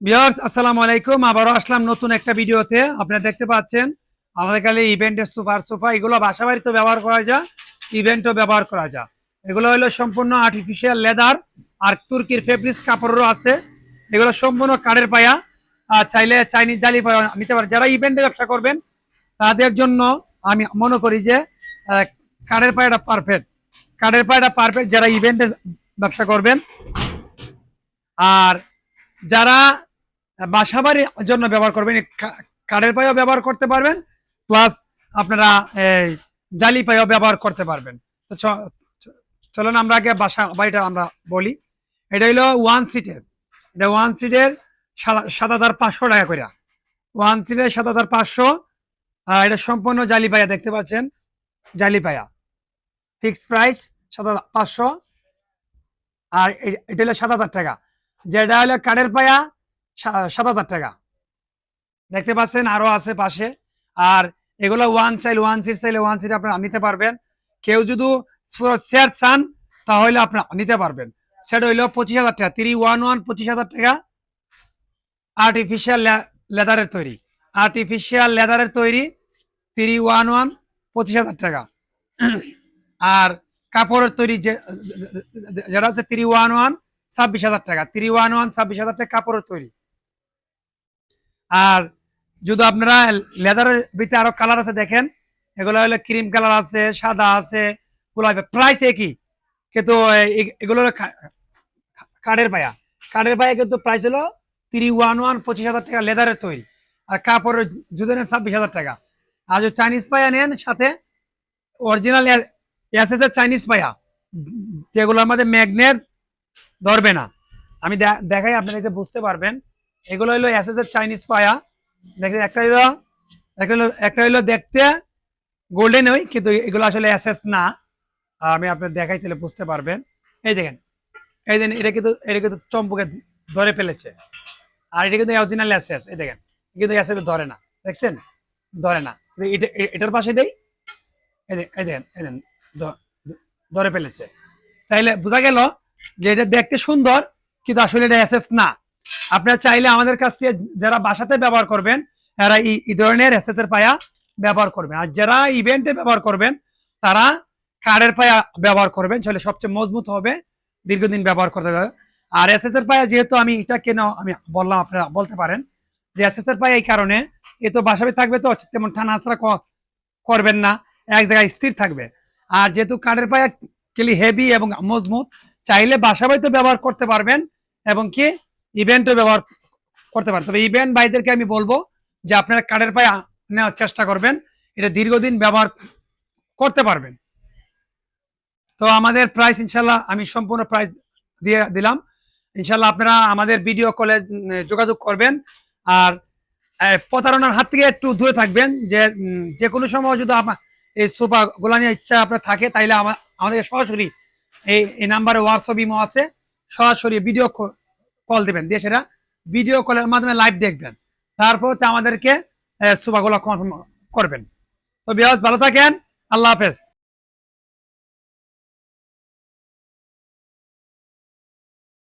Viewers আসসালামু আলাইকুম, আবারও আসলাম নতুন একটা ভিডিওতে। আপনারা দেখতে পাচ্ছেন আমাদের কাছে ইভেন্টের সুপার সোফা, এগুলো বাসা বাড়িতে ব্যবহার করা যায়, ইভেন্টও ব্যবহার করা যায়। এগুলো হলো সম্পূর্ণ আর্টিফিশিয়াল লেদার আর তুর্কির ফেব্রিক্স কাপড়ও আছে। এগুলো সম্পূর্ণ কাঠের পায়া, আর চাইলে চাইনিজ জালি পায়া নিতে পারেন। যারা ইভেন্টে ব্যবসা করবেন তাদের জন্য আমি মনে করি যে কাঠের পায়াটা পারফেক্ট। কাঠের পায়াটা পারফেক্ট যারা ইভেন্টের ব্যবসা করবেন। আর যারা বাসাবাড়ির জন্য ব্যবহার করবেন, কাঠের পায়াও ব্যবহার করতে পারবেন, প্লাস আপনারা এই জালি পায়াও ব্যবহার করতে পারবেন। তো চলুন আমরা আগে বাসা বাড়িটা আমরা বলি। এটা হইলো ওয়ান সিটের, এটা ওয়ান সিটের ৭,৫০০ টাকা করে। ওয়ান সিটের ৭,৫০০। এটা সম্পূর্ণ জালি পায়া, দেখতে পাচ্ছেন জালি পায়া, ফিক্সড প্রাইস ৭,৫০০। আর এটা হলো ৭,০০০ টাকা। যেটা হলো কাঠের পায়া ৭,০০০ টাকা, দেখতে পাচ্ছেন আরো আছে পাশে। আর এগুলো ওয়ান সিট চাইলে ওয়ান সিট আপনারা নিতে পারবেন। কেউ যদি সেট চান তাহলে আপনারা নিতে পারবেন। সেট হইলো ২৫,০০০ টাকা, ৩11 ২৫,০০০ টাকা। আর্টিফিশিয়াল লেদারের তৈরি, আর্টিফিশিয়াল লেদারের তৈরি ৩11 ২৫,০০০ টাকা। আর কাপড়ের তৈরি যেটা আছে 311 ২৬,০০০ টাকা, 311 ২৬,০০০ টাকা কাপড়ের তৈরি। আর যদি আপনারা লেদারের ভিতরে আরো কালার আছে দেখেন, এগুলো হলো ক্রিম কালার আছে, সাদা আছে, গোলাপি, প্রাইস একই, কিন্তু এগুলো হলো কাঠের পায়া। কাঠের পায়া কিন্তু প্রাইস হলো 311 ২৫,০০০ টাকা লেদারের তৈরি। আর কাপড়ের যদি নেন ২৬,০০০ টাকা। আর যদি চাইনিজ পায়া নেন সাথে অরিজিনাল এসএস এর চাইনিজ পায়া, যেগুলো আমাদের ম্যাগনেট ধরবে না। আমি দেখাই আপনাদেরকে বুঝতে পারবেন। এগুলো হলো এসএস এর চাইনিজ পায়া। দেখেন একটা হইলো দেখতে গোল্ডেন ওই, কিন্তু এগুলো আসলে এসএস না। আমি আপনার দেখাই তাহলে বুঝতে পারবেন। এই দেখেন, এই দেখেন, এটা কিন্তু চম্পকে ধরে ফেলেছে। আর এটা কিন্তু অরিজিনাল এসএস। এই দেখেন, কিন্তু এসএস ধরে না, দেখছেন, ধরে না। এটার পাশে দেই, এই দেখেন, এই দেখেন, ধরে ফেলেছে। তাইলে বোঝা গেল যে এটা দেখতে সুন্দর, কিন্তু আসলে এটা এসএস না। আপনারা চাইলে আমাদের কাছ থেকে যারা বাসাতে ব্যবহার করবেন এরা এই ধরনের এসএস এর পায়া ব্যবহার করবেন। আর যারা ইভেন্টে ব্যবহার করবেন তারা কাঠের পায়া ব্যবহার করবেন, তাহলে সবচেয়ে মজবুত হবে, দীর্ঘদিন ব্যবহার করতে হবে। আর এসএস এর পায়া যেহেতু আমি এটা কেন আমি বললাম, আপনারা বলতে পারেন যে এসএস এর পায়া এই কারণে, এ তো বাসায় থাকবে, তো তেমন টানা আছড়া করবেন না, এক জায়গায় স্থির থাকবে। আর যেহেতু কাঠের পায়া কেলি হেভি এবং মজবুত, চাইলে বাসা বাড়িতে ব্যবহার করতে পারবেন এবং কি ইভেন্টও ব্যবহার করতে পারেন। তবে ইভেন্ট ভাইদেরকে আমি বলবো যে আপনারা কাঠের পায়া নেওয়ার চেষ্টা করবেন, এটা দীর্ঘদিন ব্যবহার করতে পারবেন। তো আমাদের প্রাইস ইনশাল্লাহ আমি সম্পূর্ণ প্রাইস দিয়ে দিলাম। ইনশাল্লাহ আপনারা আমাদের ভিডিও কলে যোগাযোগ করবেন। আর প্রতারণার হাত থেকে একটু দূরে থাকবেন। যে কোনো সময় যদি এই সোফা গোলা নিয়ে ইচ্ছা আপনার থাকে, তাইলে আমাদের সরাসরি এই নাম্বারে হোয়াটসঅ্যাপ ইমো আছে, সরাসরি ভিডিও কল দেবেন, দিয়ে সেটা ভিডিও কলের মাধ্যমে লাইভ দেখবেন, তারপর আমাদেরকে সোফাগুলো কনফার্ম করবেন। তো ভিউয়ার্স ভালো থাকেন, আল্লাহ হাফেজ।